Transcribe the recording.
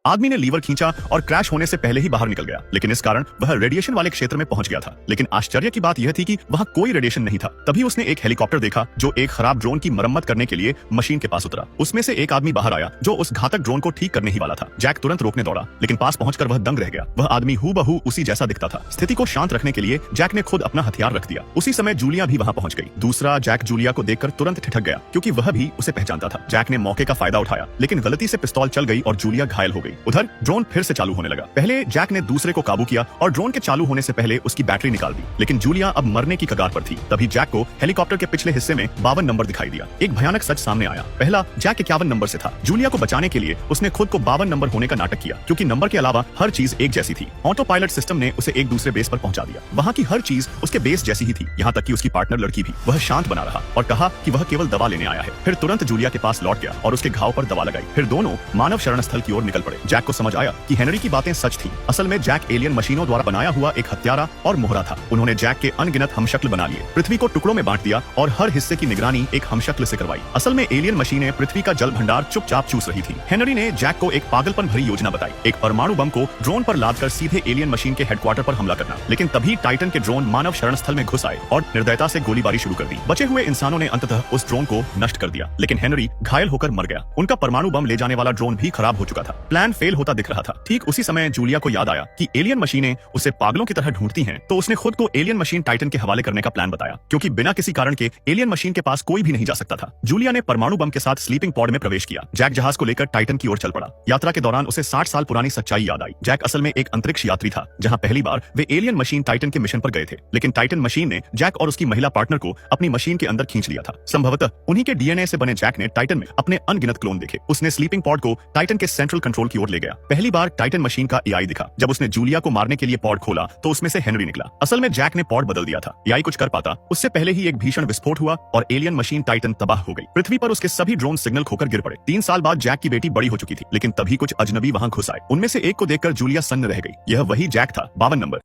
आदमी ने लीवर खींचा और क्रैश होने से पहले ही बाहर निकल गया, लेकिन इस कारण वह रेडिएशन वाले क्षेत्र में पहुंच गया था। लेकिन आश्चर्य की बात यह थी कि वहां कोई रेडिएशन नहीं था। तभी उसने एक हेलीकॉप्टर देखा जो एक खराब ड्रोन की मरम्मत करने के लिए मशीन के पास उतरा। उसमें से एक आदमी बाहर आया जो उस घातक ड्रोन को ठीक करने ही वाला था। जैक तुरंत रोकने दौड़ा, लेकिन पास पहुंचकर वह दंग रह गया। वह आदमी हूबहू उसी जैसा दिखता था। स्थिति को शांत रखने के लिए जैक ने खुद अपना हथियार रख दिया। उसी समय जूलिया भी वहां पहुंच गई। दूसरा जैक जूलिया को देखकर तुरंत ठिठक गया, क्योंकि वह भी उसे पहचानता था। जैक ने मौके का फायदा उठाया, लेकिन गलती से पिस्तौल चल गई और जूलिया घायल हो गई। उधर ड्रोन फिर से चालू होने लगा। पहले जैक ने दूसरे को काबू किया और ड्रोन के चालू होने से पहले उसकी बैटरी निकाल दी, लेकिन जूलिया अब मरने की कगार पर थी। तभी जैक को हेलीकॉप्टर के पिछले हिस्से में 52 नंबर दिखाई दिया। एक भयानक सच सामने आया। पहला जैक 51 नंबर से था। जूलिया को बचाने के लिए उसने खुद को 52 नंबर होने का नाटक किया, क्योंकि नंबर के अलावा हर चीज एक जैसी थी। ऑटो पायलट सिस्टम ने उसे एक दूसरे बेस पर पहुंचा दिया। वहां की हर चीज उसके बेस जैसी ही थी, यहाँ तक कि उसकी पार्टनर लड़की भी। वह शांत बना रहा और कहा कि वह केवल दवा लेने आया है। फिर तुरंत जूलिया के पास लौट गया और उसके घाव पर दवा लगाई। फिर दोनों मानव शरण स्थल की ओर निकल पड़े। जैक को समझ आया कि हेनरी की बातें सच थी। असल में जैक एलियन मशीनों द्वारा बनाया हुआ एक हत्यारा और मोहरा था। उन्होंने जैक के अनगिनत हमशक्ल बना लिए, पृथ्वी को टुकड़ों में बांट दिया और हर हिस्से की निगरानी एक हमशक्ल से करवाई। असल में एलियन मशीनें पृथ्वी का जल भंडार चुपचाप चूस रही थी। हेनरी ने जैक को एक पागलपन भरी योजना बताई, एक परमाणु बम को ड्रोन पर लादकर सीधे एलियन मशीन के हेडक्वार्टर पर हमला करना। लेकिन तभी टाइटन के ड्रोन मानव शरण स्थल में घुस आए और निर्दयता से गोलीबारी शुरू कर दी। बचे हुए इंसानों ने अंततः उस ड्रोन को नष्ट कर दिया, लेकिन हेनरी घायल होकर मर गया। उनका परमाणु बम ले जाने वाला ड्रोन भी खराब हो चुका था। प्लान फेल होता दिख रहा था। ठीक उसी समय जूलिया को याद आया कि एलियन मशीनें उसे पागलों की तरह ढूंढती हैं, तो उसने खुद को एलियन मशीन टाइटन के हवाले करने का प्लान बताया, क्योंकि बिना किसी कारण के एलियन मशीन के पास कोई भी नहीं जा सकता था। जूलिया ने परमाणु बम के साथ स्लीपिंग पॉड में प्रवेश किया। जैक जहाज को लेकर टाइटन की ओर चल पड़ा। यात्रा के दौरान उसे 60 साल पुरानी सच्चाई याद आई। जैक असल में एक अंतरिक्ष यात्री था, जहां पहली बार वे एलियन मशीन टाइटन के मिशन पर गए थे। लेकिन टाइटन मशीन ने जैक और उसकी महिला पार्टनर को अपनी मशीन के अंदर खींच लिया था। संभवतः उन्हीं के डीएनए से बने जैक ने टाइटन में अपने अनगिनत क्लोन देखे। उसने स्लीपिंग पॉड को टाइटन के सेंट्रल कंट्रोल की ओर ले गया। पहली बार टाइटन मशीन का एआई दिखा। जब उसने जूलिया को मारने के लिए पॉड खोला तो उसमें से हेनरी निकला। असल में जैक ने पॉड बदल दिया था। एआई कुछ कर पाता उससे पहले ही एक भीषण विस्फोट हुआ और एलियन मशीन टाइटन तबाह हो गई। पृथ्वी पर उसके सभी ड्रोन सिग्नल खोकर गिर पड़े। 3 साल बाद जैक की बेटी बड़ी हो चुकी थी, लेकिन तभी कुछ अजनबी वहां घुस आए। उनमें से एक को देखकर जूलिया सन्न रह गई। यह वही जैक था, 52 नंबर।